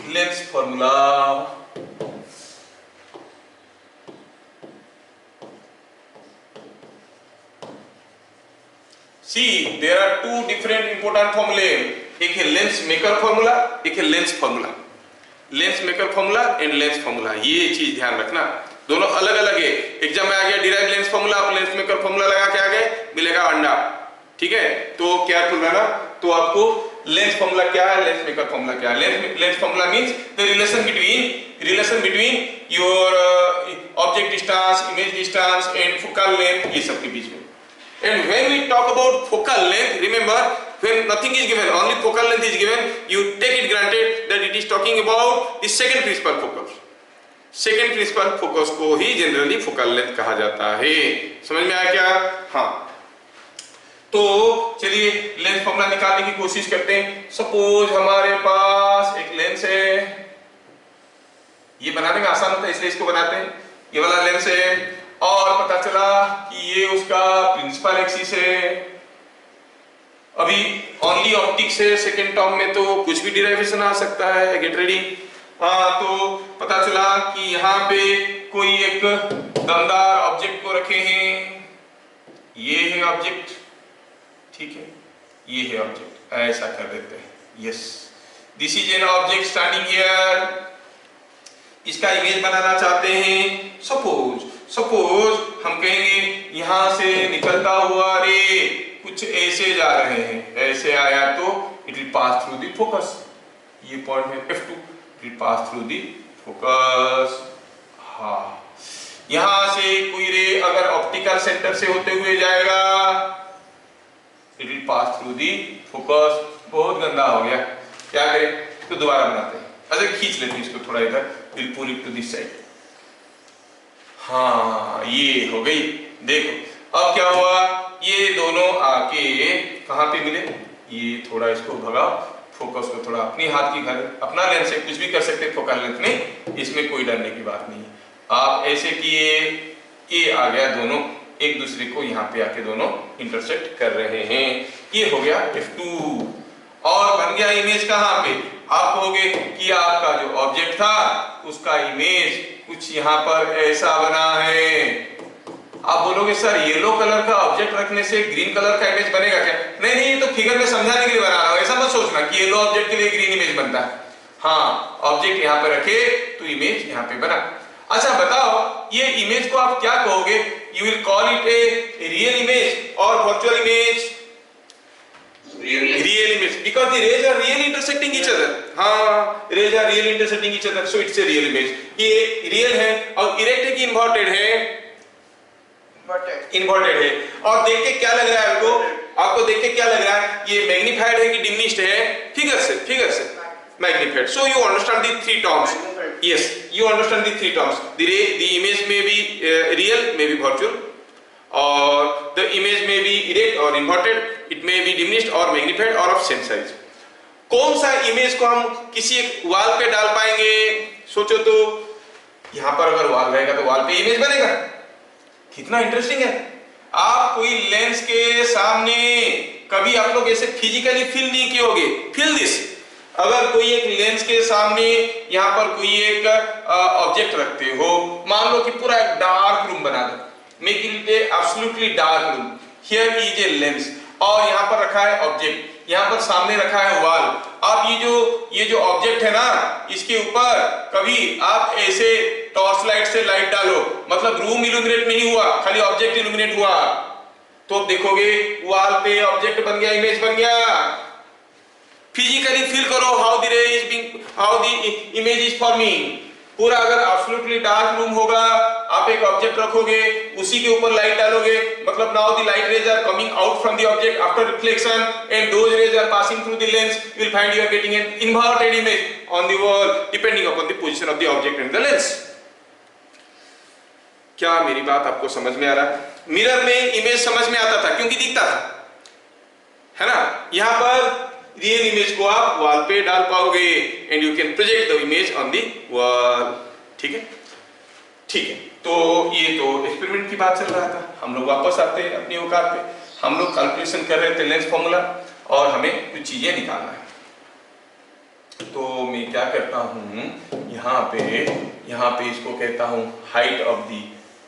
Lens formula. See, there are two different important formulae. एक है lens maker formula, एक है lens formula. Lens maker formula and lens formula, ये चीज ध्यान रखना, दोनों अलग अलग है। एग्जाम में आ गया डिराइव लेंस फॉर्मूला, आप लेंस मेकर फॉर्मूला लगा के आ गए, मिलेगा अंडा। ठीक है, तो केयरफुल रहना। तो आपको लेंस फॉर्मूला क्या है, लेंस मेकर फॉर्मूला क्या है। Lens formula means the relation between your object distance, image distance and focal length, ये सब के बीच में। And when we talk about focal length, remember when nothing is given, only focal length is given, you take it granted that it is talking about the second principal focus. Second principal focus को ही generally focal length कहा जाता है। समझ में आया क्या? हाँ, तो चलिए लेंस फॉर्मूला निकालने की कोशिश करते हैं। सपोज हमारे पास एक लेंस है, ये बनाने में आसान होता है इसलिए इसको बनाते हैं। ये वाला लेंस है और पता चला कि ये उसका प्रिंसिपल एक्सिस है। अभी ओनली ऑप्टिक्स है, सेकेंड टर्म में तो कुछ भी डिराइवेशन आ सकता है। Get ready. हाँ, तो पता चला कि यहाँ पे कोई एक दमदार ऑब्जेक्ट को रखे हैं, ये है ऑब्जेक्ट, ठीक है, ये है ऑब्जेक्ट, ऐसा कर देते हैं। Yes, this is an object standing here. इसका इमेज बनाना चाहते हैं। सपोज हम कहेंगे यहां से निकलता हुआ रे कुछ ऐसे जा रहे हैं, ऐसे आया तो it will pass through the focus. ये पॉइंट है F2, it will pass through the focus. हाँ, यहां से कोई रे अगर ऑप्टिकल सेंटर से होते हुए जाएगा, it will pass through the focus. बहुत गंदा हो गया, क्या करें, तो दोबारा बनाते हैं। अच्छा, खींच लेते हैं इसको थोड़ा इधर, will pull it to this side. हाँ, ये हो गई। देखो अब क्या हुआ, ये दोनों आके कहां पे मिले, ये थोड़ा इसको भगाओ, फोकस को थोड़ा अपनी हाथ की घर, अपना लेंस से कुछ भी कर सकते हैं फोकल लेंथ में, इसमें कोई डरने की बात नहीं है। आप ऐसे किए, ये आ गया, दोनों एक दूसरे को यहाँ पे आके दोनों इंटरसेक्ट कर रहे हैं। ये हो गया F2 और बन गया इमेज कहाँ पे। आप कहोगे कि आपका जो ऑब्जेक्ट था उसका इमेज कुछ यहाँ पर ऐसा बना है। आप बोलोगे सर येलो कलर का ऑब्जेक्ट रखने से ग्रीन कलर का इमेज बनेगा क्या? नहीं, ये तो फिगर में समझाने के लिए बना रहा हूं, ऐसा मत सोचना कि येलो ऑब्जेक्ट के लिए ग्रीन इमेज बनता है। हाँ, ऑब्जेक्ट यहाँ पे रखे तो इमेज यहाँ पे बना। अच्छा बताओ, ये इमेज को आप क्या कहोगे? You will call it a real image or virtual image? Real image, because the rays are really intersecting each other. हाँ, rays are really intersecting each other, so it's a real image. ये real है और erect है कि inverted है? Inverted है। और देख के क्या लग रहा है आपको? आपको देख के क्या लग रहा है? ये मैग्नीफाइड है कि डिमिनिश्ड है? फिगर से magnified. So you understand the three terms. Yes, you understand the three terms. The image may be real, may be virtual, or the image may be erect or inverted. It may be diminished or magnified or of same size. कौन सा image को हम किसी एक wall पे डाल पाएंगे? सोचो तो, यहां पर अगर वॉल रहेगा तो वॉल पे इमेज बनेगा। कितना इंटरेस्टिंग है। आप कोई लेंस के सामने कभी आप लोग ऐसे फिजिकली फील नहीं किए होंगे। फील दिस, अगर कोई एक लेंस के सामने यहाँ पर कोई एक ऑब्जेक्ट रखते हो, मान लो कि पूरा एक डार्क रूम बना दो, make it A absolutely dark room. Here is a lens और यहाँ पर रखा है ऑब्जेक्ट, यहाँ पर सामने रखा है वॉल। आप ये जो ऑब्जेक्ट है ना, इसके ऊपर कभी आप ऐसे टॉर्च लाइट से लाइट डालो, मतलब रूम इल्यूमिनेट नहीं हुआ, खाली ऑब्जेक्ट इल्यूमिनेट हुआ, तो आप देखोगे वॉल पे ऑब्जेक्ट बन गया, इमेज बन गया। फिजिकली फील करो how the image is forming. पूरा अगर एब्सोल्युटली डार्क रूम होगा, आप एक ऑब्जेक्ट रखोगे, उसी के ऊपर लाइट डालोगे, मतलब now the light rays are coming out from the object after reflection and those rays are passing through the lens, you will find you are getting an inverted image on the wall depending upon the position of the object in the lens. क्या मेरी बात आपको समझ में आ रहा है? Mirror में इमेज समझ में आता था क्योंकि दिखता था, है ना। यहां पर रियल इमेज को आप वॉल पे डाल पाओगे and you can project the image on the wall. ठीक है, ठीक है। तो ये तो एक्सपेरिमेंट की बात चल रहा था। हम लोग वापस आते हैं अपनी औकात पे। हम लोग कैलकुलेशन कर रहे थे लेंस फॉर्मूला और हमें कुछ चीजें निकालना है। तो मैं क्या करता हूँ, यहाँ पे इसको कहता हूँ height of the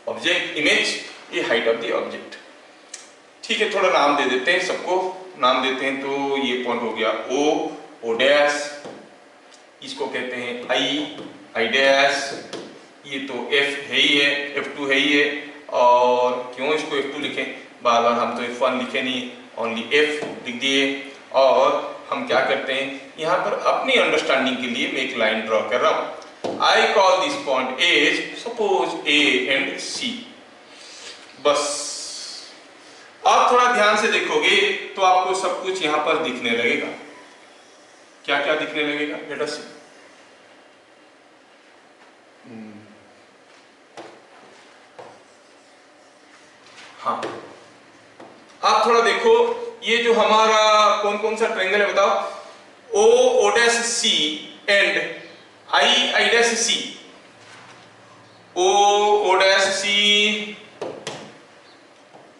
object image, ये हाइट ऑफ द ऑब्जेक्ट। ठीक है, थोड़ा नाम दे देते हैं, सबको नाम देते हैं। तो ये पॉइंट हो गया ओ डैश, इसको कहते हैं आई डैश, ये तो F है ही है, F2 है ही है। और क्यों इसको F2 लिखें, बार बार हम तो F1 लिखे नहीं, ओनली F लिख दिए। और हम क्या करते हैं, यहाँ पर अपनी अंडरस्टैंडिंग के लिए मैं एक लाइन ड्रॉ कर रहा हूँ। I call this point as suppose A and C। बस आप थोड़ा ध्यान से देखोगे तो आपको सब कुछ यहाँ पर दिखने लगेगा। क्या क्या दिखने लगेगा, लेट अस सी। हाँ, आप थोड़ा देखो, ये जो हमारा कौन कौन सा ट्रायंगल है बताओ, O dash C and I dash C. O dash C,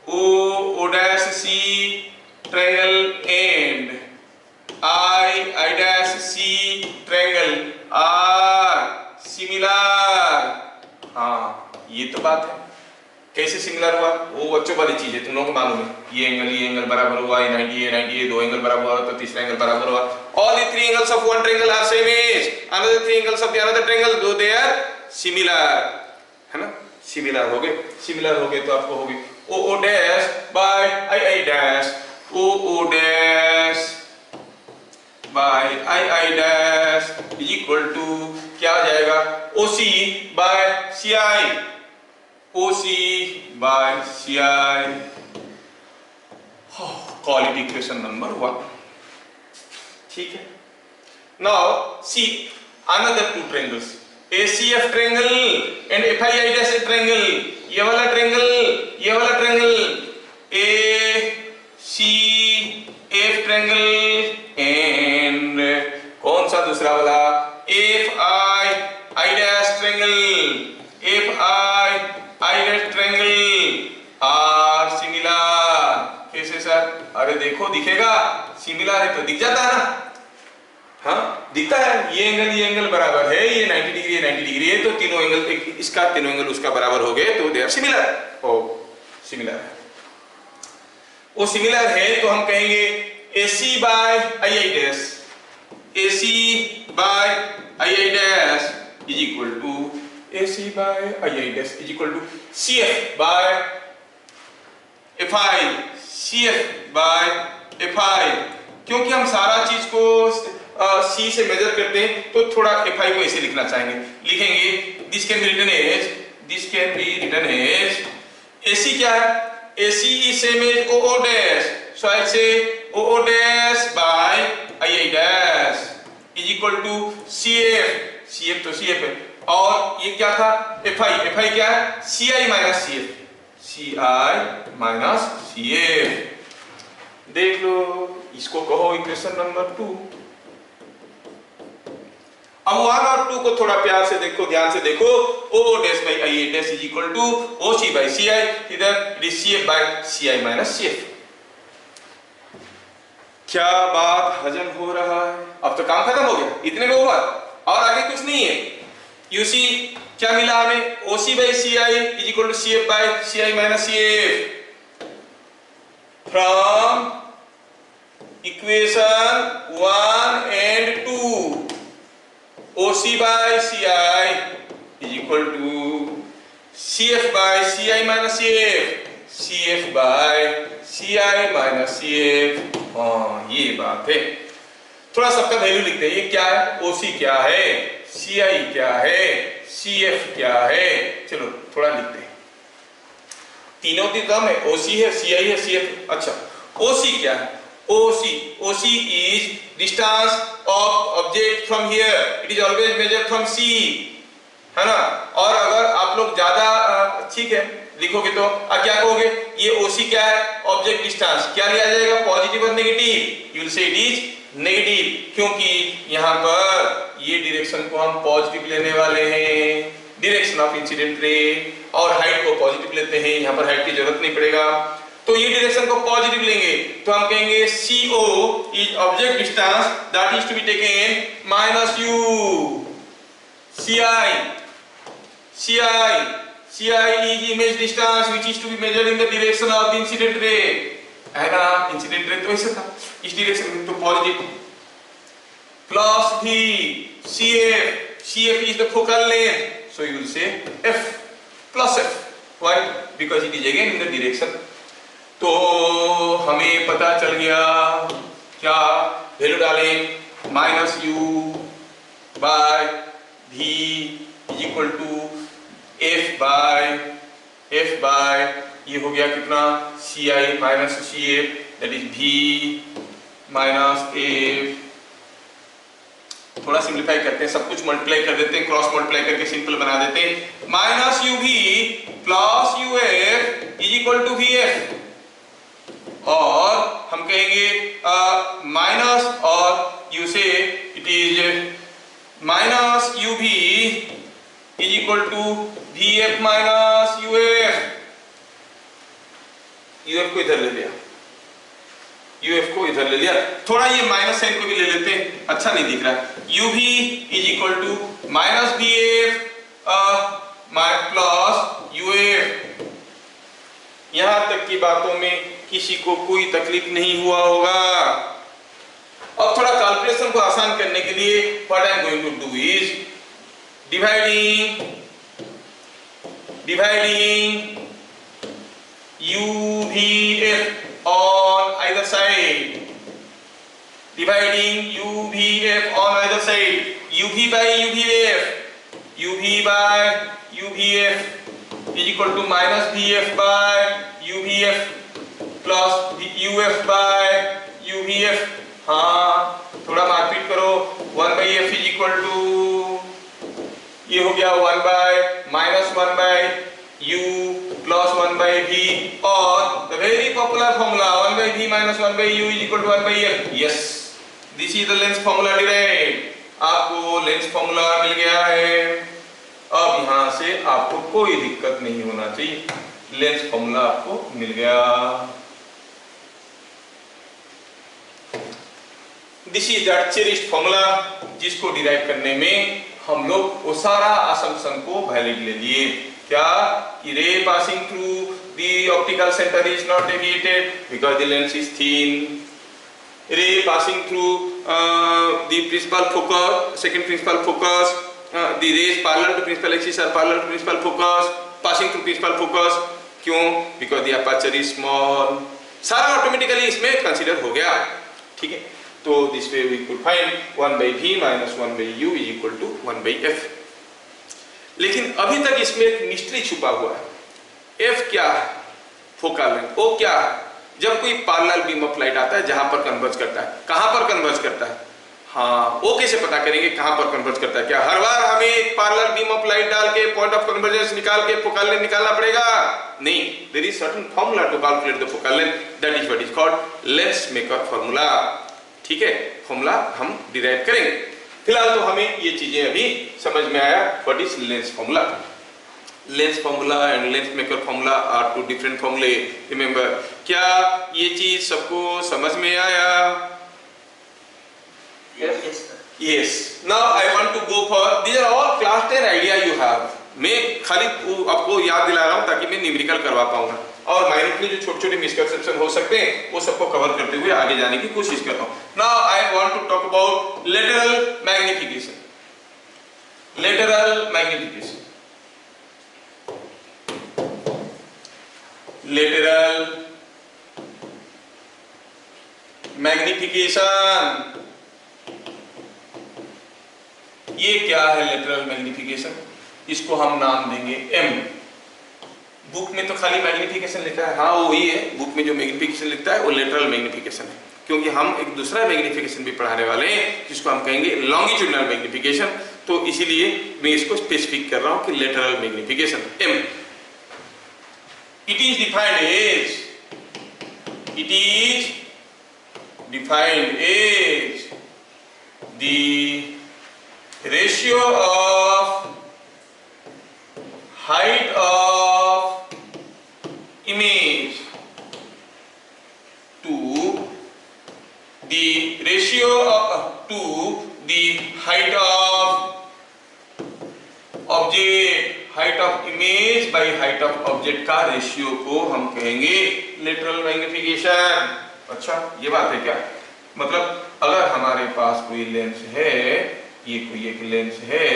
O dash C triangle and I dash C triangle are similar. हाँ, ये तो बात है। कैसे सिमिलर हुआ, वो बच्चों वाली चीज है, तुम लोगों को मालूम है। ये एंगल बराबर हुआ, ये 90 दो एंगल बराबर हुआ तो तीसरा एंगल बराबर हुआ। All the three angles of one triangle are same as another three angles of the another triangle though they are similar, है ना। सिमिलर हो गए तो आपको हो गई O dash by I dash, O dash by I dash is equal to क्या आ जाएगा, OC by CI, OC by CI। Call it equation number 1। ठीक है, now see another two triangles, ACF triangle and FII dash triangle. ये वाला triangle ACF triangle and कौन सा दूसरा वाला FII dash triangle, FII dash triangle are similar. कैसे sir, अरे देखो दिखेगा, सिमिलर है तो दिख जाता है ना। हाँ दिखता है, ये एंगल बराबर है, ये 90 डिग्री है 90 डिग्री है, तो तीनों एंगल इसका तीनों एंगल उसका बराबर हो गए तो they are similar. Oh similar है, वो सिमिलर है तो हम कहेंगे AC by I dash, AC by I dash is equal to AC by I dash is equal to CF by FI, CF by FI। क्योंकि हम सारा चीज को C से मेजर करते हैं तो थोड़ा FI को ऐसे लिखना चाहेंगे, लिखेंगे this can be written as AC क्या है, AC is same as OO dash, so I say OO dash by II dash is equal to CF तो CF है, और ये क्या था FI क्या है, CI माइनस CF। देख लो, इसको कहो इक्वेशन नंबर 2। अब 1 और 2 को थोड़ा प्यार से देखो, ध्यान से देखो। O dash by I dash is equal to OC by CI, इधर it is CF by CI minus CF। क्या बात हजम हो रहा है, अब तो काम खत्म हो गया, इतने में ओवर, और आगे कुछ नहीं है। यू सी क्या मिला हमें, OC by CI is equal to CF by CI minus CF from equation 1 and 2। OC by CI is equal to CF by CI minus CF, CF by CI minus CF। हाँ ये बात है। थोड़ा सबका value लिखते हैं, ये क्या है, OC क्या है, CI क्या है, CF क्या है, चलो थोड़ा लिखते हैं। तीनों की टर्म है, OC है, CI है, CF। अच्छा OC क्या है, OC is distance of object from here, it is always measured from C, है ना। और अगर आप लोग ज्यादा ठीक है लिखोगे तो क्या कहोगे, ये OC क्या है, ऑब्जेक्ट डिस्टेंस क्या लिया जाएगा, पॉजिटिव और negative, you will say it is negative, क्योंकि यहाँ पर ये डायरेक्शन को हम पॉजिटिव लेने वाले हैं, डायरेक्शन ऑफ इंसिडेंट रे, और हाइट को पॉजिटिव लेते हैं, यहाँ पर हाइट की जरूरत नहीं पड़ेगा। तो ये डायरेक्शन को पॉजिटिव लेंगे तो हम कहेंगे CO is object distance that is to be taken minus U। CI is image distance which is to be measured in the direction of the incident ray, है ना। इंसिडेंट रे तो ऐसे था, इस डायरेक्शन में, तो positive. Plus V CF is the focal length, so you will say F plus F. Why? Because it is again in the direction. तो हमें पता चल गया क्या, वैल्यू डालें minus U by V is equal to F by ये हो गया कितना, CI minus CF that is V minus F। थोड़ा सिंप्लीफाई करते हैं, सब कुछ मल्टीप्लाई कर देते हैं, क्रॉस मल्टीप्लाई करके सिंपल बना देते हैं। Minus UV plus UF is equal to VF, और हम कहेंगे माइनस, और you say it is minus UV is equal to VF minus UF। UF को इधर ले लिया, UF को इधर ले लिया, थोड़ा ये माइनस साइन को भी ले लेते हैं, अच्छा नहीं दिख रहा। UV is equal to minus VF plus UF। यहां तक की बातों में किसी को कोई तकलीफ नहीं हुआ होगा। अब थोड़ा कैलकुलेशन को आसान करने के लिए what I am going to do is dividing UVF on either side, dividing UVF on either side, UV by UVF is equal to minus VF by UVF plus UF by UVF। हाँ, थोड़ा मारपीट करो, 1 by F is equal to, ये हो गया 1 by minus 1 by U plus 1 by V, और the very popular formula 1 by V minus 1 by U is equal to 1 by F। Yes, this is the length formula derived। आपको lens formula मिल गया है। अब यहां से आपको कोई दिक्कत नहीं होना चाहिए, लेंस फॉर्मूला आपको मिल गया। This is that cherished formula जिसको डिराइव करने में हम लोग वो सारा असम्पशन को वैलिड ले लिए। क्या कि ray passing through the optical centre is not deviated because the lens is thin. Ray passing through the principal focus, second principal focus, the rays parallel to principal axis are parallel to principal focus, passing through principal focus। क्यों? Because the aperture is small। सारा automatically इसमें consider हो गया, ठीक है। तो this way we could find 1 by V minus 1 by U is equal to 1 by F। लेकिन अभी तक इसमें एक मिस्ट्री छुपा हुआ है। F क्या है? Focal length. O क्या है? जब कोई पैरेलल बीम ऑफ लाइट आता है जहां पर कन्वर्ज करता है, कहां पर कन्वर्ज करता है? हाँ, वो कैसे पता करेंगे कहां पर कन्वर्ज करता है? क्या हर बार हमें एक पैरेलल बीम ऑफ लाइट डाल के पॉइंट ऑफ कन्वर्जेंस निकाल के फोकल लेंथ निकालना पड़ेगा? नहीं, there is certain formula to calculate the focal length, that is what is called lens maker formula. ठीक है, फार्मूला हम डिराइव करेंगे। फिलहाल तो हमें ये चीजें अभी समझ में आया what is lens formula. Lens formula and lens maker formula are two different फार्मूले, रिमेंबर। क्या ये चीज सबको समझ में आया? Yes. Now I want to go for, these are all class 10 idea you have। मैं खाली आपको याद दिला रहा हूँ ताकि मैं न्यूमेरिकल करवा पाऊंगा, और माइन्यूटली जो छोटे छोटे मिसकंसेप्शन हो सकते हैं वो सबको कवर करते हुए आगे जाने की कोशिश करता हूँ। Now I want to talk about lateral magnification। lateral magnification, lateral magnification। ये क्या है लेटरल मैग्निफिकेशन? इसको हम नाम देंगे M। बुक में तो खाली मैग्निफिकेशन लिखा है, हाँ वही है, बुक में जो मैग्निफिकेशन लिखता है वो लेटरल मैग्निफिकेशन है, क्योंकि हम एक दूसरा मैग्निफिकेशन भी पढ़ाने वाले हैं जिसको हम कहेंगे लॉन्गिट्यूडिनल मैग्निफिकेशन। तो इसीलिए मैं इसको स्पेसिफिक कर रहा हूं कि lateral magnification M। It is defined as the ratio of height of image ratio to the height of object, height of image by height of object का रेशियो को हम कहेंगे लेटरल मैग्निफिकेशन। अच्छा ये बात है क्या? मतलब अगर हमारे पास कोई लेंस है, ये कोई एक लेंस है,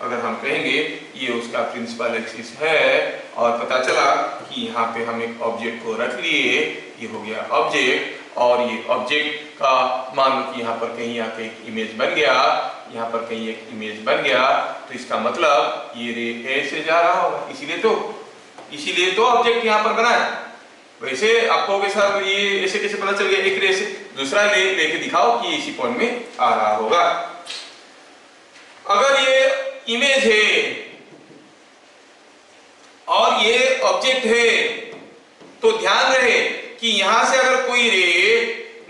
अगर हम कहेंगे ये उसका प्रिंसिपल एक्सिस है और पता चला कि यहाँ पे हम एक ऑब्जेक्ट को रख लिए, ये हो गया ऑब्जेक्ट, और ये ऑब्जेक्ट का मान लो कि यहाँ पर कहीं आके एक इमेज बन गया, यहाँ पर कहीं एक इमेज बन गया, तो इसका मतलब ये रे ऐसे जा रहा होगा, इसीलिए तो ऑब्जेक्ट यहाँ पर बना है। वैसे आपको कहोगे सर ये ऐसे कैसे पता चल गया? एक रे से दूसरा लेके दिखाओ कि इसी पॉइंट में आ रहा होगा। अगर ये इमेज है और ये ऑब्जेक्ट है तो ध्यान रहे कि यहां से अगर कोई रे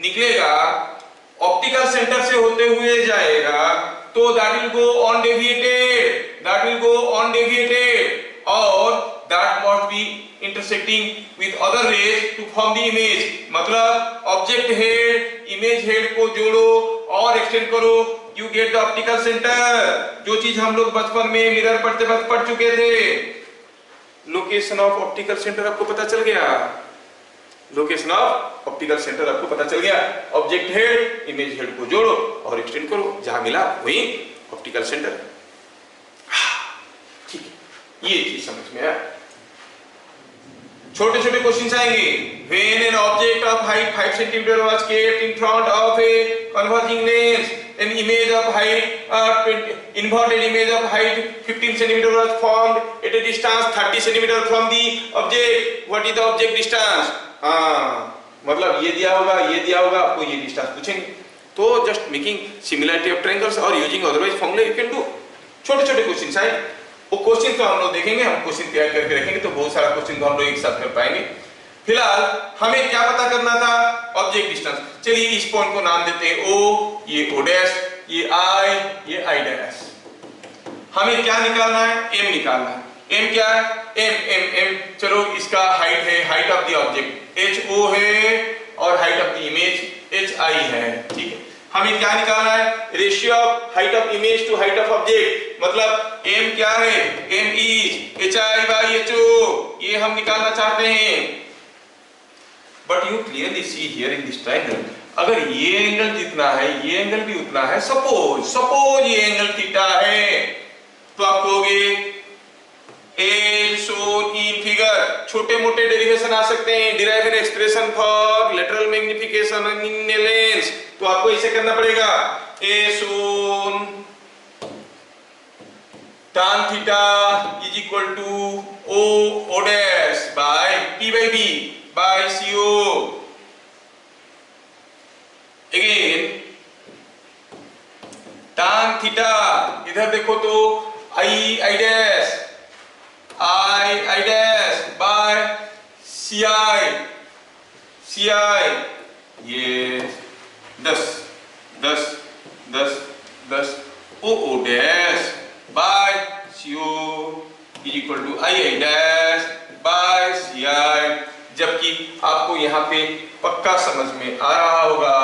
निकलेगा, ऑप्टिकल सेंटर से होते हुए जाएगा, तो that will go on deviated, और that must be intersecting with other rays to form the image. मतलब ऑब्जेक्ट हेड इमेज हेड को जोड़ो और एक्सटेंड करो, you get the optical centre. जो चीज हम लोग बचपन में मिरर पढ़ते वक्त पढ़ चुके थे, लोकेशन ऑफ ऑप्टिकल सेंटर आपको पता चल गया, लोकेशन ऑफ ऑप्टिकल सेंटर आपको पता चल गया। ऑब्जेक्ट हेड इमेज हेड को जोड़ो और एक्सटेंड करो, जहां मिला वही ऑप्टिकल सेंटर। ठीक है, ये चीज समझ में आया। छोटे छोटे क्वेश्चन आएंगे। When an object of height 5 cm was kept in front of a converging lens, an image of height inverted image of height 15 cm was formed at a distance 30 cm from the object. What is the object distance? मतलब ये दिया होगा, आपको ये distance पूछेंगे, तो just making similarity of triangles और using otherwise formula you can do. छोटे छोटे क्वेश्चन आए, वो क्वेश्चन तो हम लोग देखेंगे, हम क्वेश्चन तैयार करके रखेंगे, तो बहुत सारा क्वेश्चन तो हम लोग एक साथ कर पाएंगे। फिलहाल हमें क्या पता करना था? Object distance. चलिए इस पॉइंट को नाम देते हैं O, ये O डैश, ये I, ये I डैश। हमें क्या निकालना है? M निकालना है। M क्या है? M। चलो इसका हाइट है, height of the object HO है, और height of the image HI है। ठीक है, हमें क्या निकालना है? Ratio of height of image to height of object. मतलब M क्या है? M इज HI/HO, ये हम निकालना चाहते हैं। But you clearly see here in this triangle, अगर ये एंगल जितना है ये एंगल भी उतना है, सपोज ये एंगल थीटा है, तो आप कहोगे as shown in figure। छोटे मोटे डेरिवेशन आ सकते हैं, derive an expression for lateral magnification in a lens, तो आपको ऐसे करना पड़ेगा। as shown tan theta is equal to O dash by P by B by CO। Again tan theta, इधर देखो तो I dash by CI, ये 10 O dash by CO is equal to I dash by CI। जबकि आपको यहाँ पे पक्का समझ में आ रहा होगा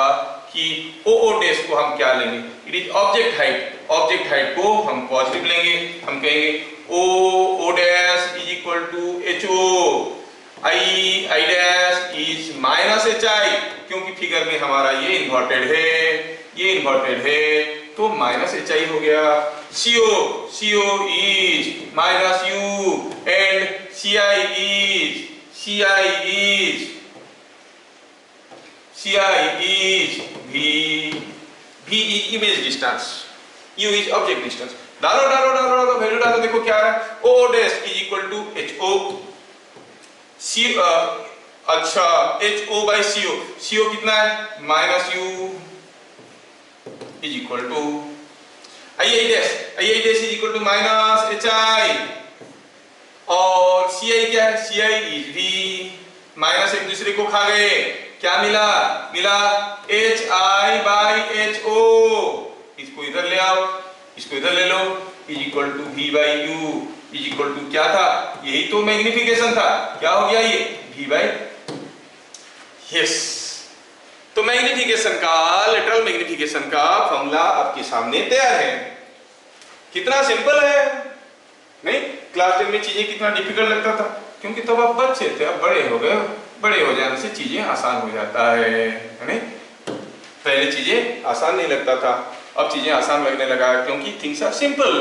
कि O डैश को हम क्या लेंगे? It is object height. Object height को हम पॉजिटिव लेंगे, हम कहेंगे O dash is equal to HO, I dash is minus HI, क्योंकि फिगर में हमारा ये इन्वर्टेड है, तो माइनस HI हो गया। CO is minus U and CI is V is image distance, U is object distance। डालो वैल्यू डालो, देखो क्या है? O dash is equal to HO, अच्छा HO by CO कितना है? Minus U is equal to I dash is equal to minus HI, और CI क्या है? CI is V। माइनस एक दूसरे को खा गए, क्या मिला HI by HO। इसको इधर ले आओ, इसको इधर ले लो, is equal to V by U, is equal to क्या था? यही तो मैग्निफिकेशन था, क्या हो गया ये? V by, यस तो मैग्निफिकेशन का, लेटरल मैग्निफिकेशन का फॉर्मूला आपके सामने तैयार है। कितना सिंपल है, नहीं? क्लास 10 में चीजें कितना डिफिकल्ट लगता था, क्योंकि तब आप बच्चे थे, अब बड़े हो गए, बड़े हो जाने से चीजें आसान हो जाता है नहीं? पहले चीजें आसान नहीं लगता था, अब चीजें आसान लगने लगा है, क्योंकि थिंग्स आर सिंपल।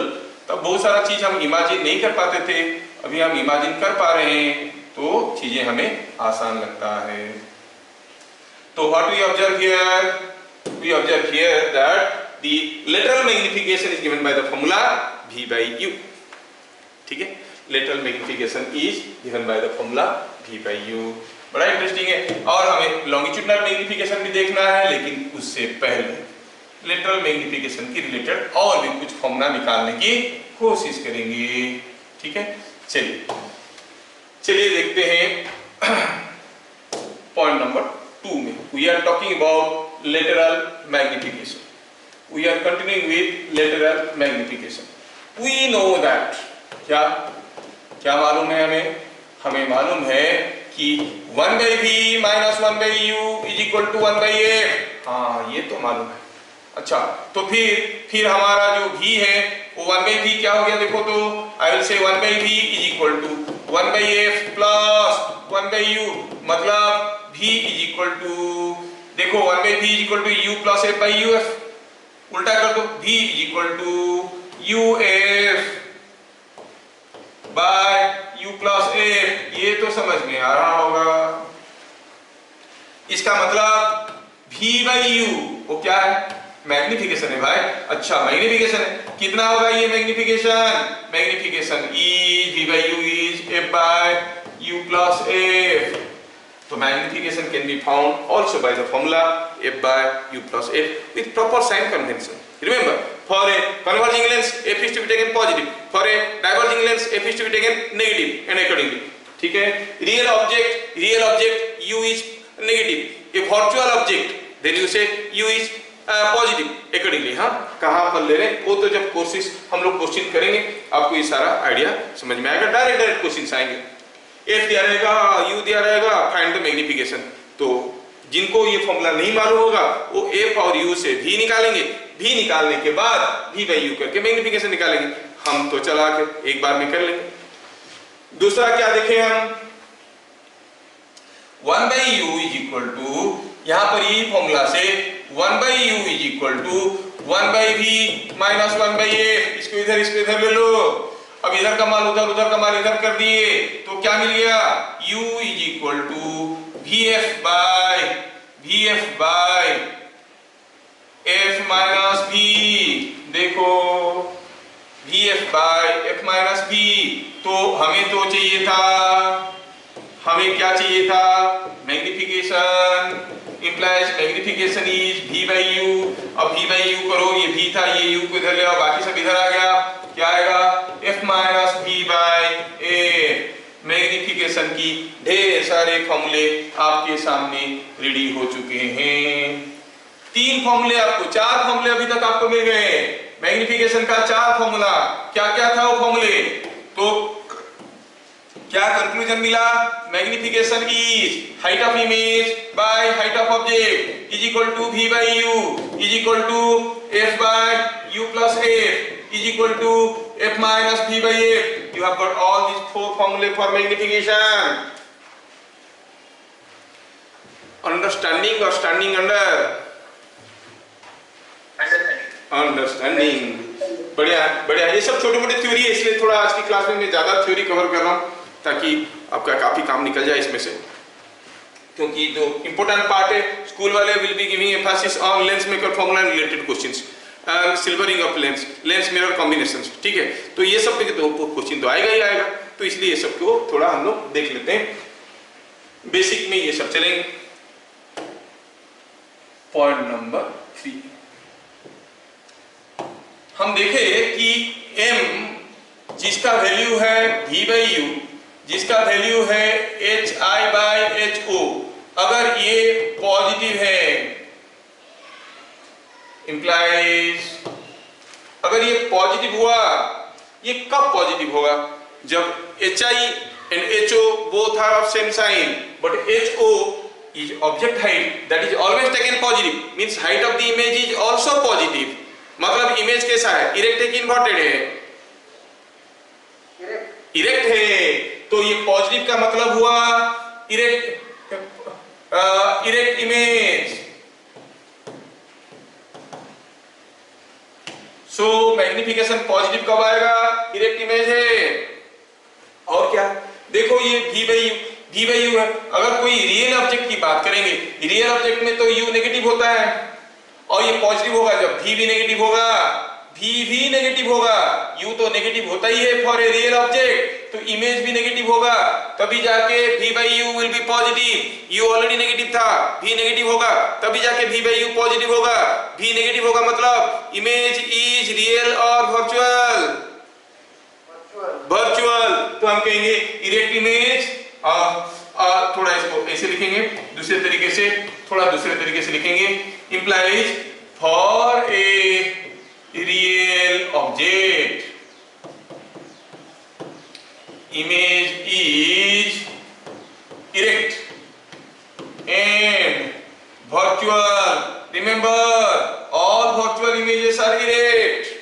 तब बहुत सारा चीज हम इमेजिन नहीं कर पाते थे, अभी हम इमेजिन कर पा रहे हैं, तो चीजें हमें आसान लगता है। तो what we observe here? We observe here that the lateral magnification is given by the formula V by U. ठीक है, lateral magnification is given by the formula V by U. बड़ा इंटरेस्टिंग है। और हमें लॉन्गिट्यूडनल मैग्निफिकेशन भी देखना है, लेकिन उससे पहले लेटरल मैग्निफिकेशन की रिलेटेड और भी कुछ फॉर्मूला निकालने की कोशिश करेंगे। ठीक है, चलिए देखते हैं पॉइंट नंबर 2 में। We are talking about lateral magnification. We are continuing with lateral magnification. We know that क्या मालूम है हमें? हमें मालूम है कि 1 by v minus 1 by u is equal to 1 by f। हाँ, ये तो मालूम है। अच्छा, तो फिर हमारा जो v है वो 1 by v क्या हो गया देखो तो, I will say 1 by v is equal to 1 by f plus 1 by u, मतलब v is equal to, देखो 1 by v is equal to u plus f by uf, उल्टा कर दो, v is equal to uf by u plus f। ये तो समझ में आ रहा होगा। इसका मतलब v by u वो क्या है? मैग्निफिकेशन है भाई। अच्छा, मैग्निफिकेशन है, कितना होगा ये magnification? Magnification is v by u is f by u plus f। तो magnification can be found also by the formula f by u plus f with proper sign convention. Remember, for a converging lens f is to be taken positive, for a diverging lens f is to be taken negative, and accordingly. ठीक है, real object u is negative, a virtual object then you say u is positive accordingly। हाँ, कहाँ पर ले रहे हैं वो तो जब कोशिश हम लोग क्वेश्चन करेंगे आपको ये सारा आइडिया समझ में आएगा। डायरेक्ट क्वेश्चन आएंगे, f दिया रहेगा, u दिया रहेगा, फाइंड द मैग्निफिकेशन। तो जिनको ये फॉर्मूला नहीं मालूम होगा वो f और u से v निकालेंगे, v निकालने के बाद v by u करके मैग्निफिकेशन निकालेंगे। हम तो चला के एक बार में कर लेंगे। दूसरा क्या देखें हम, 1 by u is equal to, यहाँ पर यही फॉर्मूला से 1 by u is equal to 1 by v minus 1 by f। इसको इधर ले लो। अब इधर का माल उधर का माल इधर कर दिए तो क्या मिल गया? u is equal to vf by f minus v। देखो vf by f minus v, तो हमें तो चाहिए था, हमें क्या चाहिए था? Magnification implies magnification is v by u। अब v by u करो, ये v था, ये u को इधर ले आओ, बाकी सब इधर आ गया, क्या आएगा? f minus v by a। Magnification की ढेर सारे फॉर्मूले आपके सामने रेडी हो चुके हैं। 3 फॉर्मूले आपको, 4 फॉर्मूले अभी तक आपको मिल गए। मैग्निफिकेशन का 4 फॉर्मूला, क्या क्या था वो फॉर्मूले? तो क्या कंक्लूजन मिला? Magnification is height of image by height of object is equal to v by u is equal to f by u plus f is equal to f minus v by f। You have got all these 4 formulae for magnification. Understanding or standing under? Understanding। बढ़िया। ये सब छोटे मोटे theory है, इसलिए थोड़ा आज की क्लास में मैं ज्यादा थ्योरी कवर कर रहा हूँ ताकि आपका काफी काम निकल जाए इसमें से। क्योंकि जो इंपॉर्टेंट पार्ट है, स्कूल वाले will be giving emphasis on lens maker formula and related questions, silvering of lens, lens mirror combinations. ठीक है, तो ये सब पे तो क्वेश्चन तो आएगा ही आएगा, तो इसलिए ये सब को थोड़ा हम लोग देख लेते हैं। बेसिक में ये सब चलेंगे। पॉइंट नंबर 3 हम देखें कि m जिसका वैल्यू है v by u, जिसका वैल्यू है hi by ho, अगर ये पॉजिटिव है, इंप्लाइज अगर ये पॉजिटिव हुआ, ये कब पॉजिटिव होगा? जब hi and ho both are of same sign but ho is object height that is always taken positive, means height of the image is also positive. मतलब इमेज कैसा है, इरेक्ट है कि इन्वर्टेड है? इरेक्ट है, तो ये पॉजिटिव का मतलब हुआ इरेक्ट, इरेक्ट इमेज. सो मैग्निफिकेशन पॉजिटिव कब आएगा? इरेक्ट इमेज है. और क्या देखो, ये v by u है. अगर कोई रियल ऑब्जेक्ट की बात करेंगे, रियल ऑब्जेक्ट में तो u नेगेटिव होता है और ये पॉजिटिव होगा जब v भी नेगेटिव होगा, v भी नेगेटिव होगा. u तो नेगेटिव होता ही है फॉर ए रियल ऑब्जेक्ट, तो इमेज भी नेगेटिव होगा, तभी जाके v by u will be positive. u already negative था, v नेगेटिव होगा, तभी जाके v by u पॉजिटिव होगा. v नेगेटिव होगा मतलब इमेज इज रियल और वर्चुअल. वर्चुअल तो हम कहेंगे इरेक्ट इमेज. थोड़ा इसको ऐसे लिखेंगे, दूसरे तरीके से, थोड़ा दूसरे तरीके से लिखेंगे. Implies for a real object image is erect and virtual. Remember, all virtual images are erect.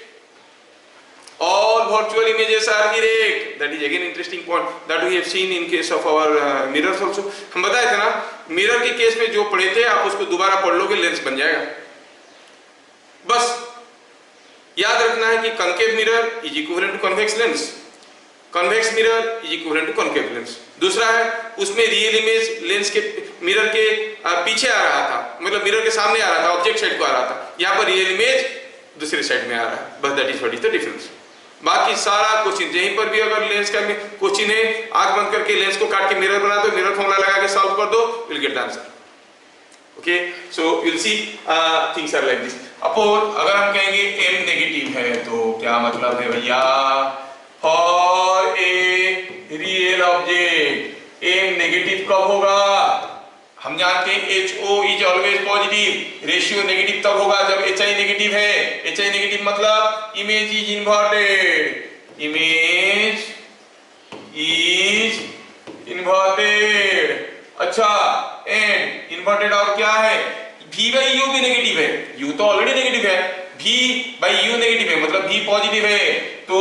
All virtual images are erect. That is again interesting point that we have seen in case of our mirrors also. हम बताए थे ना, mirror के case में जो पढ़े थे आप उसको दोबारा पढ़ लोगे, लेंस बन जाएगा. बस याद रखना है कि concave mirror is equivalent to convex lens, convex mirror is equivalent to concave lens. दूसरा है उसमें रियल इमेज लेंस के मिरर के पीछे आ रहा था, मतलब मिरर के सामने आ रहा था, ऑब्जेक्ट साइड को आ रहा था. यहाँ पर रियल इमेज दूसरे साइड में आ रहा है. बस that is what is the difference. बाकी सारा क्वेश्चन यहीं पर भी अगर लेंस का क्वेश्चन है, आंख बंद करके लेंस को काट के मिरर बना दो, मिरर फॉर्मूला लगा के सॉल्व कर दो, will get the answer. Okay, so will see things are like this. Suppose अगर हम कहेंगे m नेगेटिव है तो क्या मतलब है भैया? For a real object m negative कब होगा? हम जानते हैं HO is always positive. Ratio negative तब होगा जब HI नेगेटिव है. HI नेगेटिव मतलब image is inverted. Image is inverted. अच्छा, एंड इन्वर्टेड और क्या है? V by U भी नेगेटिव है. U तो ऑलरेडी नेगेटिव है, V by U नेगेटिव है मतलब V पॉजिटिव है, तो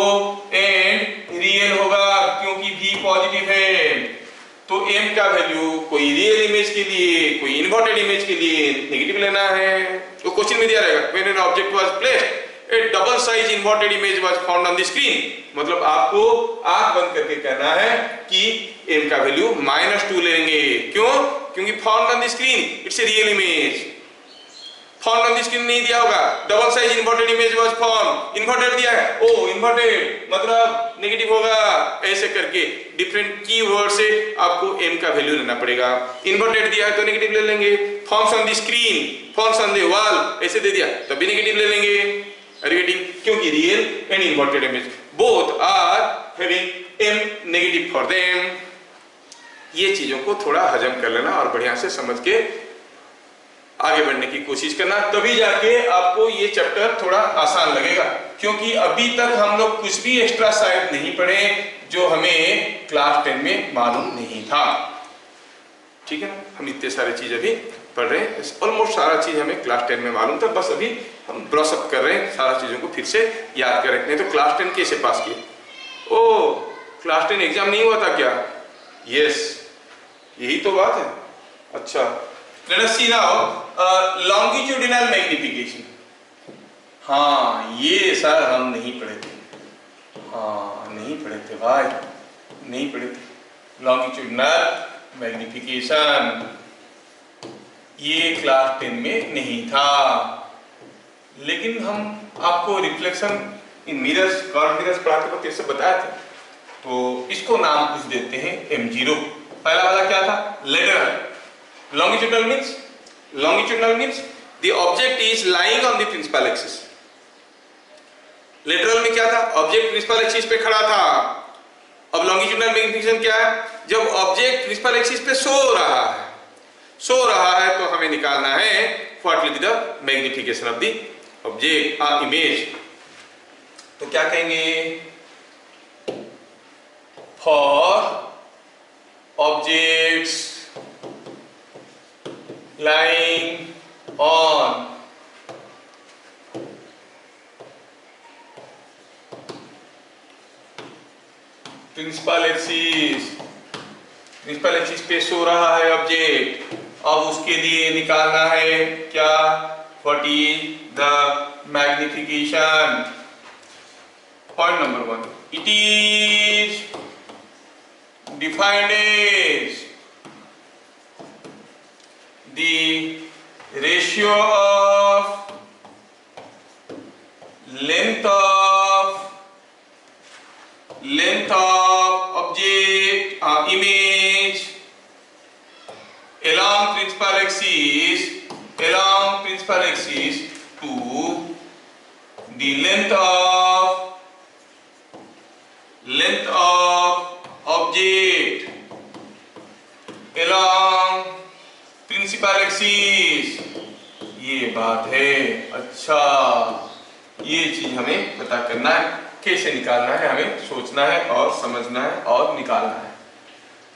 एंड रियल होगा क्योंकि V पॉजिटिव है. तो m का वैल्यू कोई रियल इमेज के लिए, कोई इन्वर्टेड इमेज के लिए नेगेटिव लेना है. तो क्वेश्चन में दिया रहेगा when an object was placed A double size inverted image was found on the screen. मतलब आपको आंख बंद करके कहना है कि m का वैल्यू -2 लेंगे. क्यों? क्योंकि found on the screen it's a real image. Found on the screen नहीं दिया होगा, double size inverted image was found, inverted दिया है, ओ इन्वर्टेड मतलब नेगेटिव होगा. ऐसे करके डिफरेंट कीवर्ड से आपको m का वैल्यू लेना पड़ेगा. इन्वर्टेड दिया है तो नेगेटिव ले लेंगे. Forms on the screen, forms on the wall ऐसे दे दिया तब भी नेगेटिव ले लेंगे. रिगेटिंग क्योंकि real and inverted image both are having m negative for them. ये चीजों को थोड़ा हजम कर लेना और बढ़िया से समझ के आगे बढ़ने की कोशिश करना, तभी जाके आपको ये चैप्टर थोड़ा आसान लगेगा. क्योंकि अभी तक हम लोग कुछ भी एक्स्ट्रा शायद नहीं पढ़े जो हमें क्लास 10 में मालूम नहीं था. ठीक है ना, हम इतने सारे चीज अभी पढ़ रहे हैं. ऑलमोस्ट सारा चीज हमें क्लास 10 में मालूम था, बस अभी हम ब्रश अप कर रहे हैं, सारा चीजों को फिर से याद कर रहे हैं. तो क्लास 10 कैसे पास किए? ओ क्लास 10 एग्जाम नहीं हुआ था क्या? यस, यही तो बात है. अच्छा, let us see now longitudinal magnification. हाँ, ये सर हम नहीं पढ़े थे. हाँ, नहीं पढ़े थे भाई, नहीं पढ़े थे. longitudinal magnification ये क्लास 10 में नहीं था, लेकिन हम आपको reflection in mirrors, curve mirrors पढ़ाते वक्त इससे बताया था. तो इसको नाम कुछ देते हैं M0. पहला वाला क्या था? Lateral. Longitudinal means the object is lying on the principal axis. Lateral में क्या था? ऑब्जेक्ट प्रिंसिपल एक्सिस पे खड़ा था. अब longitudinal magnification क्या है? जब ऑब्जेक्ट प्रिंसिपल एक्सिस पे सो रहा है तो हमें निकालना है what will be the magnification of the object or image. तो क्या कहेंगे? for objects प्रिंसिपल एक्सिस पे सो रहा है ऑब्जेक्ट। अब उसके लिए निकालना है क्या, what is the magnification. Point number 1, it is defined as the ratio of length of object image along principal axis to the length of object along principal axis। ये बात है। अच्छा, ये चीज हमें पता करना है, कैसे निकालना है, हमें सोचना है और समझना है और निकालना है।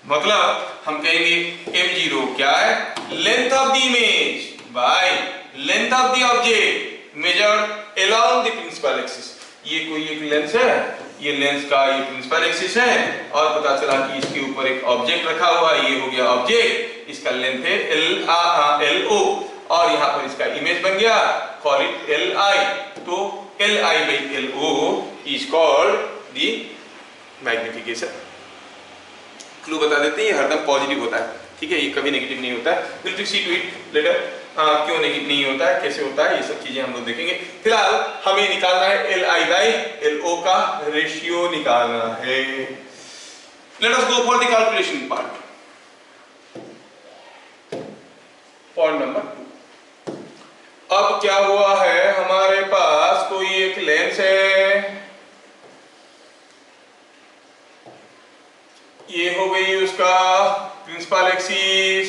मतलब हम कहेंगे m0 क्या है, length of the image by length of the object measured along the principal axis. ये कोई एक लेंस है, ये लेंस का ये प्रिंसिपल एक्सिस है और पता चला कि इसके ऊपर एक ऑब्जेक्ट रखा हुआ है, ये हो गया ऑब्जेक्ट, इसका लेंथ है LO और यहाँ पर इसका इमेज बन गया, कॉल इट LI। तो LI/LO is called the magnification। Clue बता देते हैं, ये हरदम पॉजिटिव होता है, ठीक है, ये कभी नेगेटिव नहीं होता है। Will see to it later, क्यों नेगेटिव नहीं होता है, कैसे होता है, ये सब चीजें हम लोग देखेंगे। फिलहाल हमें निकालना है LI/LO का रेशियो निकालना है। Let us go for the calculation part. Point number 2, अब क्या हुआ है, हमारे पास कोई एक लेंस है, ये हो गई उसका प्रिंसिपल एक्सिस,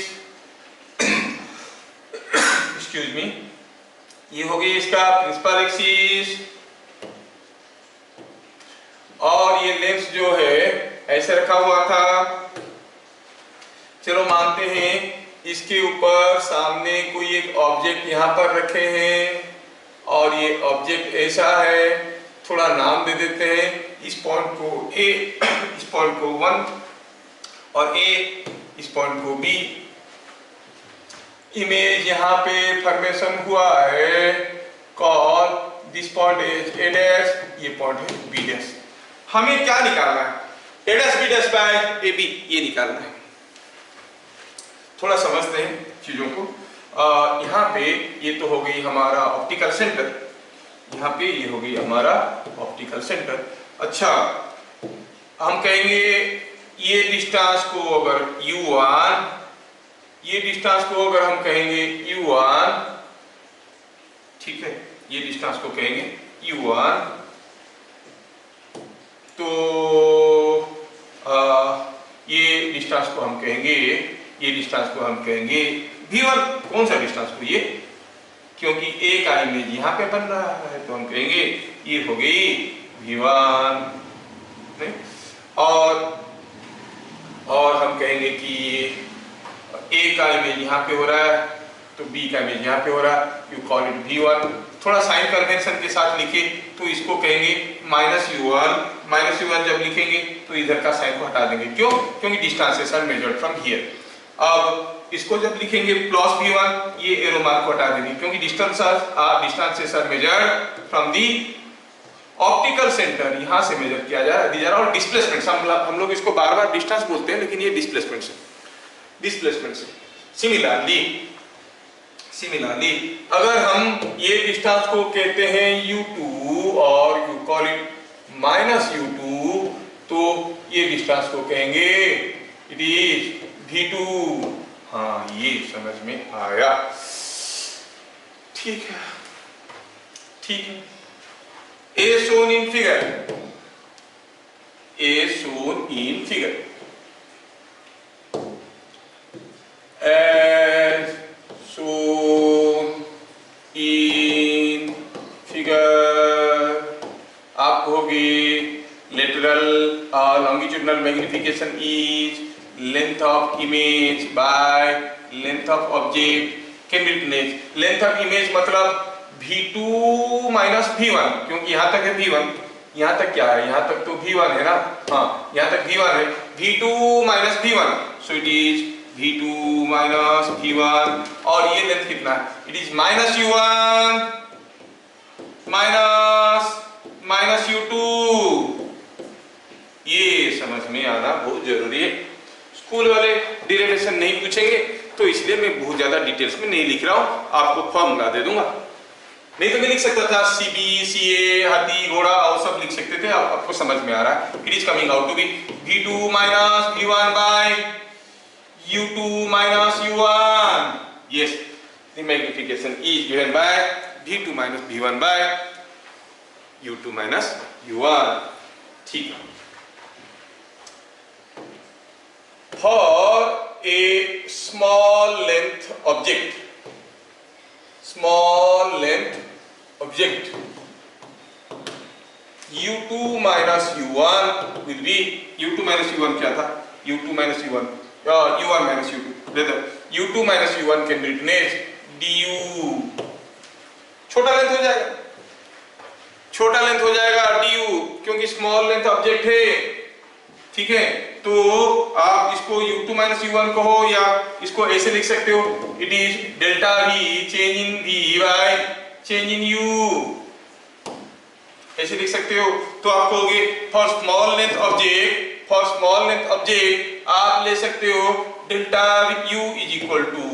एक्सक्यूज मी, ये हो गई इसका प्रिंसिपल एक्सिस और ये लेंस जो है ऐसे रखा हुआ था। चलो मानते हैं इसके ऊपर सामने कोई एक ऑब्जेक्ट यहाँ पर रखे हैं और ये ऑब्जेक्ट ऐसा है, थोड़ा नाम दे देते हैं, इस पॉइंट को A, इस पॉइंट को 1 और A, इस पॉइंट को B। इमेज यहाँ पे फॉर्मेशन हुआ है, call this point is A dash, ये पॉइंट है B डैश। हमें क्या निकालना है, A dash B dash by AB, ये निकालना है। थोड़ा समझते हैं चीजों को। यहाँ पे ये तो हो गई हमारा ऑप्टिकल सेंटर, यहाँ पे ये हो गई हमारा ऑप्टिकल सेंटर। अच्छा, हम कहेंगे ये डिस्टेंस को अगर U1, ये डिस्टेंस को अगर हम कहेंगे U1, ठीक है, ये डिस्टेंस को कहेंगे U1, तो ये डिस्टेंस को हम कहेंगे, ये डिस्टेंस को हम कहेंगे V1। कौन सा डिस्टेंस को, ये, क्योंकि A का इमेज यहाँ पे बन रहा है तो हम कहेंगे ये हो गई V1। और हम कहेंगे कि A का इमेज यहाँ पे हो रहा है तो B का इमेज यहाँ पे हो रहा है, यू कॉल इट V1। थोड़ा साइन कन्वेंशन के साथ लिखे तो इसको कहेंगे -U1। -U1 जब लिखेंगे तो इधर का साइन को हटा देंगे, क्यों, क्योंकि distances are measured from here. अब इसको जब लिखेंगे +V1, ये एरो मार्क को हटा देंगे, क्योंकि distances are measured from the optical centre, यहां से मेजर किया जा रहा है। These are all displacements. हम लोग इसको बार-बार डिस्टेंस बोलते हैं लेकिन ये डिस्प्लेसमेंट से। सिमिलरली अगर हम ये डिस्टेंस को कहते हैं U2 और यू कॉल इट -U2, तो ये डिस्टेंस को कहेंगे इट इज V2। हाँ, ये समझ में आया, ठीक है। A shown in figure, as shown in figure आपको होगी lateral longitudinal magnification is length of image by length of object can be written as length of image मतलब V2 - V1, क्योंकि यहाँ तक है V1, यहाँ तक क्या है, यहाँ तक तो V1 है ना, हाँ यहाँ तक V1 है, V2 minus V1, so it is V2 minus V1, और ये लेंथ कितना है, it is minus U1 minus U2। ये समझ में आना बहुत जरूरी है। स्कूल वाले डेरिवेशन नहीं पूछेंगे तो इसलिए मैं बहुत ज्यादा डिटेल्स में नहीं लिख रहा हूं, आपको फॉर्मूला दे दूंगा। नहीं तो मैं लिख सकता था CB CA हाथी घोड़ा और सब लिख सकते थे, आपको समझ में आ रहा है। It is coming out to be V2 minus V1 by U2 minus U1। Yes, the magnification is given by V2 minus V1 by U2 minus U1। ठीक है। For a small length object, U2 minus U1 will be, U2 minus U1 क्या था, U2 minus U1, U1 minus U2, rather U2 minus U1 can be written as du। छोटा length हो जाएगा du, क्योंकि small length object है, ठीक है। तो आप इसको U2 माइनस U1 कहो या इसको ऐसे लिख सकते हो, it is delta V change in V by change in U, ऐसे लिख सकते हो। तो आप कहोगे फॉर स्मॉल लेंथ ऑब्जेक्ट आप ले सकते हो delta U is equal to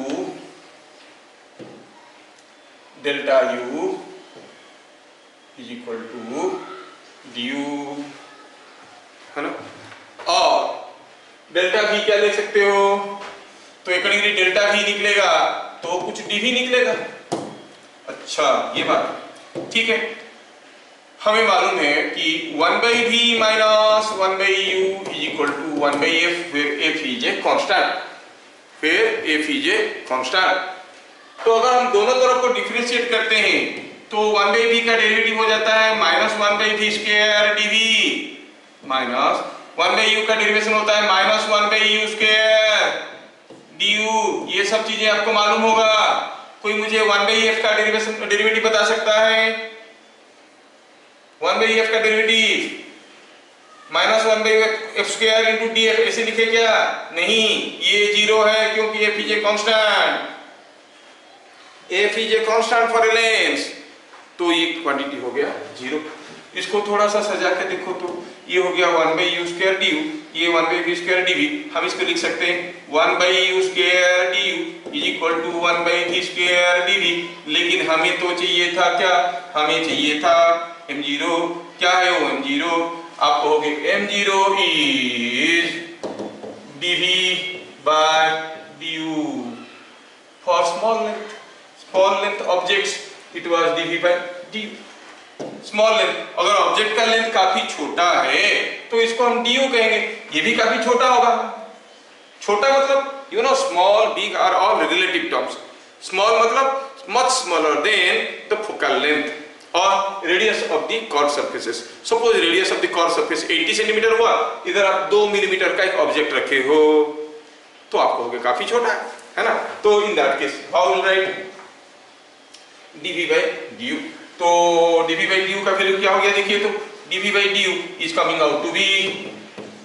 delta U is equal to du, है ना। और डेल्टा V क्या ले सकते हो, तो अकॉर्डिंगली डेल्टा V निकलेगा तो कुछ dV निकलेगा। अच्छा ये बात ठीक है। हमें मालूम है कि 1/V minus 1/U is equal to 1/F, फिर F इज ए कांस्टेंट। तो अगर हम दोनों तरफ को डिफरेंशिएट करते हैं तो 1/V का डेरिवेटिव हो जाता है minus 1/V square dV, minus 1/U का डेरिवेशन होता है माइनस 1/U स्क्वायर du। ये सब चीजें आपको मालूम होगा। कोई मुझे 1/F का डेरिवेटिव बता सकता है? 1/F का derivative minus 1/F square into dF ऐसे लिखे क्या? नहीं, ये जीरो है क्योंकि F is a constant. F is a constant for a length, तो ये क्वांटिटी हो गया जीरो। इसको थोड़ा सा सजा के देखो तो ये हो गया 1/U स्क्वायर du, ये 1/V स्क्वायर dV। हम इसको लिख सकते हैं 1/U square du is equal to 1/V square dV। लेकिन हमें तो चाहिए था क्या? हमें चाहिए था m0। क्या है वो m0? आप कहोगे m0 is dV by du। For small length objects it was dV by du। Small length, अगर ऑब्जेक्ट का लेंथ काफी छोटा है तो इसको हम du कहेंगे। ये भी काफी छोटा होगा। छोटा मतलब you know small big are all relative terms. Small मतलब much smaller than the focal length और radius of the curve surfaces. Suppose radius of the curve surface 80 centimetre हुआ, इधर आप 2 मिलीमीटर का एक ऑब्जेक्ट रखे हो तो आप कहोगे काफी छोटा है ना। तो in that case how will write dV by du। तो dV by du का वैल्यू क्या हो गया देखिए, तो dV by du is coming out to be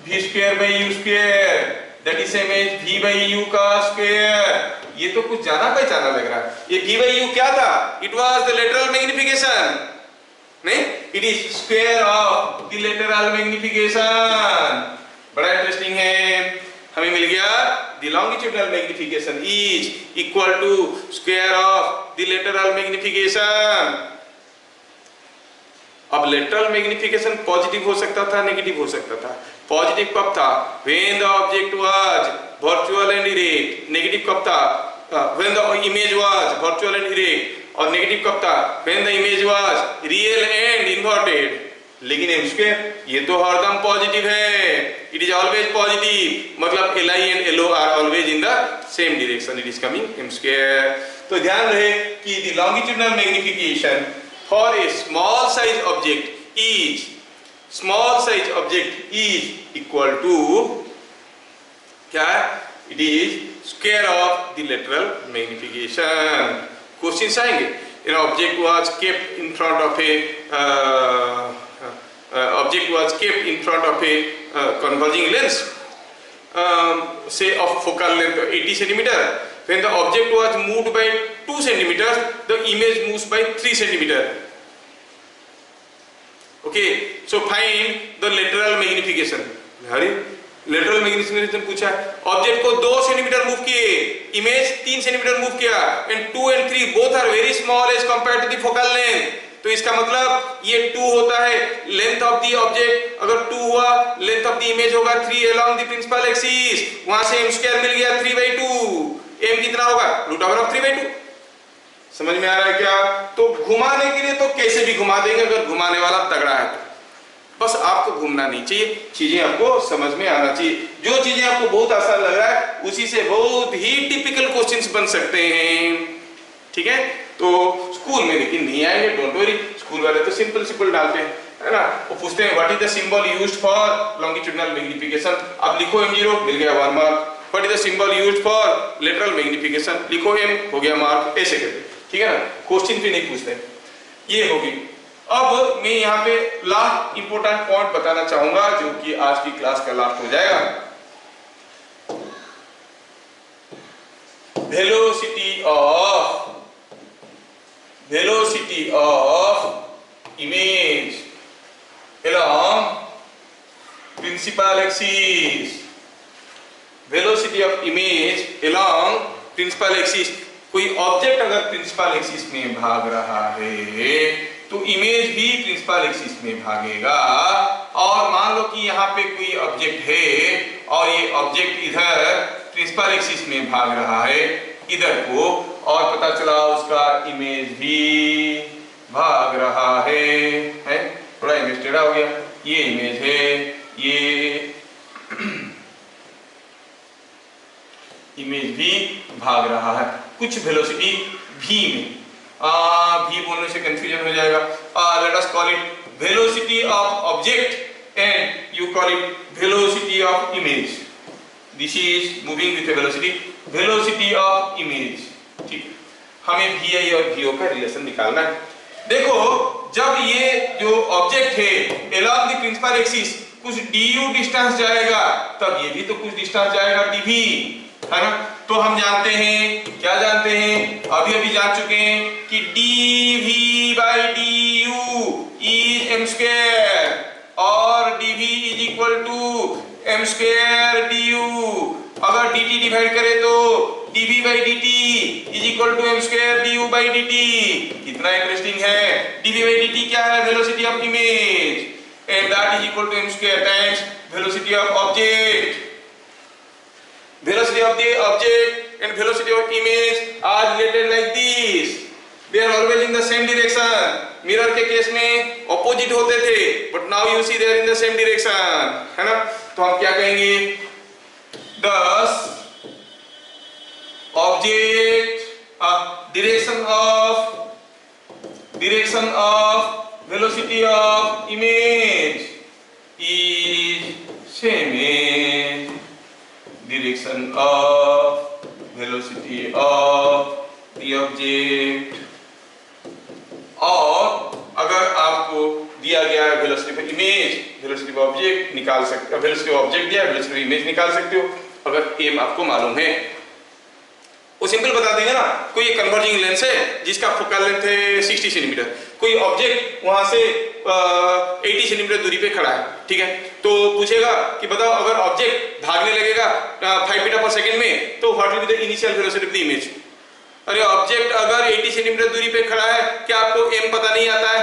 v square by u square that is same as v by u का square. ये तो कुछ जाना पहचाना लग रहा है। ये v by u क्या था? It was the lateral magnification, नहीं, it is square of the lateral magnification. बड़ा इंटरेस्टिंग है। हमें मिल गया the longitudinal magnification is equal to square of the lateral magnification। अब लेटरल मैग्निफिकेशन पॉजिटिव हो सकता था, नेगेटिव हो सकता था। पॉजिटिव कब था? when the object was virtual and erect। Negative कब था? when the image was virtual and erect। और नेगेटिव कब था? when the image was real and inverted। लेकिन m स्क्वायर ये तो हरदम पॉजिटिव है, इट इज ऑलवेज पॉजिटिव, मतलब Li and Lo are always in the same direction, it is coming m square. तो ध्यान रहे कि the longitudinal magnification for a small size object is equal to क्या? It is square of the lateral magnification. Questions आएंगे। An object was kept in front of a object was kept in front of a converging lens, say of focal length 80 centimeter. When the object was moved by 2 centimeters, the image moves by 3 centimeter. Okay, so find the lateral magnification. अरे lateral magnification पूछा है, object को 2 centimetre move किए, image 3 centimetre move किया, and 2 and 3 both are very small as compared to the focal length. तो इसका मतलब ये 2 होता है लेंथ ऑफ द ऑब्जेक्ट, अगर 2 हुआ लेंथ ऑफ द इमेज होगा 3 along the principal axis, वहां से m स्क्वायर मिल गया 3/2, m कितना होगा √3/2। समझ में आ रहा है क्या? तो घुमाने के लिए तो कैसे भी घुमा देंगे अगर घुमाने वाला तगड़ा है तो, बस आपको घूमना नहीं चाहिए, चीजें आपको समझ में आना चाहिए। जो चीजें आपको बहुत आसान लग रहा है उसी से बहुत ही टिपिकल क्वेश्चंस बन सकते हैं, ठीक है? तो स्कूल में लेकिन नहीं आएंगे, डोंट वरी, स्कूल वाले तो सिंपल सिंपल डालते हैं, है ना? वो पूछते हैं what is the symbol used for longitudinal magnification, आप लिखो m0, मिल गया 1 mark. What is the symbol used for lateral magnification, लिखो m, हो गया मार्क, ऐसे करते, ठीक है ना? क्वेश्चन भी नहीं पूछते। ये होगी। अब मैं यहाँ पे लास्ट इंपोर्टेंट पॉइंट बताना चाहूंगा जो कि आज की क्लास का लास्ट हो जाएगा। velocity of image along principal axis, velocity of image along principal axis। कोई ऑब्जेक्ट अगर प्रिंसिपल एक्सिस में भाग रहा है तो इमेज भी प्रिंसिपल एक्सिस में भागेगा। और मान लो कि यहाँ पे कोई ऑब्जेक्ट है और ये ऑब्जेक्ट इधर प्रिंसिपल एक्सिस में भाग रहा है इधर को, और पता चला उसका इमेज भी भाग रहा है? थोड़ा इमेज टेढ़ा हो गया, ये इमेज है, ये इमेज भी भाग रहा है कुछ वेलोसिटी v में। v बोलने से कंफ्यूजन हो जाएगा। Let us call it velocity of object and you call it velocity of image. This is moving with velocity, velocity of image, ठीक। हमें vi और vo का रिलेशन निकालना है। देखो जब ये जो ऑब्जेक्ट है along the principal axis कुछ du डिस्टेंस जाएगा तब ये भी तो कुछ डिस्टेंस जाएगा dv, है ना? तो हम जानते हैं, क्या जानते हैं, अभी अभी जान चुके हैं कि dv/du इज m स्क्वायर और dv is equal to m square du। अगर dt डिवाइड करें तो dv/dt is equal to m square du/dt। कितना इंटरेस्टिंग है। dv/dt क्या है? Velocity of image, and that is equal to m square times velocity of object. Velocity of the object and velocity of image are related like this. They are always in the same direction. Mirror के case में opposite होते थे, but now you see they are in the same direction, है ना? तो हम क्या कहेंगे? Thus, object direction of velocity of image is same as direction of velocity of the object। और अगर आपको दिया गया है velocity of image, velocity of object निकाल सकते हो, वेलोसिटी ऑफ ऑब्जेक्ट दिया है, वेलोसिटी ऑफ इमेज निकाल सकते हो अगर m आपको मालूम है। वो सिंपल बता देंगे ना, कोई कन्वर्जिंग लेंस है जिसका फोकल लेंथ है 60 सेंटीमीटर, कोई ऑब्जेक्ट वहां से 80 सेंटीमीटर दूरी पे खड़ा है, ठीक है? तो पूछेगा कि बताओ अगर ऑब्जेक्ट भागने लगेगा 5 मीटर पर सेकंड में तो what will be the initial velocity of the image. अरे ऑब्जेक्ट अगर 80 सेंटीमीटर दूरी पे खड़ा है, क्या आपको m पता नहीं आता है?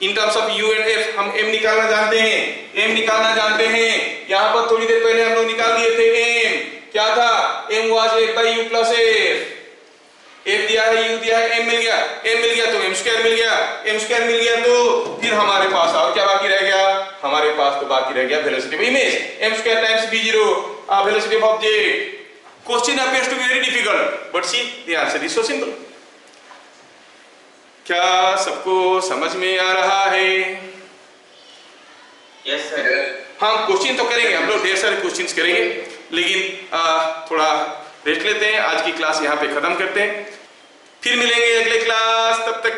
In terms of u and f हम m निकालना जानते हैं, यहाँ पर थोड़ी देर पहले हम लोग निकाल दिए थे m, क्या था? m was 8/u plus f दिया है, u दिया है, m मिल गया तो m स्क्वायर मिल गया तो फिर हमारे पास और क्या बाकी रह गया? हमारे पास तो बाकी रह गया velocity of image, m square times v0, velocity of object. Question appears to be very difficult, but see the answer is so simple। क्या सबको समझ में आ रहा है? Yes sir. हाँ, क्वेश्चन तो करेंगे हम लोग, ढेर सारे क्वेश्चंस करेंगे, लेकिन थोड़ा रेस्ट लेते हैं। आज की क्लास यहाँ पे खत्म करते हैं, फिर मिलेंगे अगले क्लास। तब तक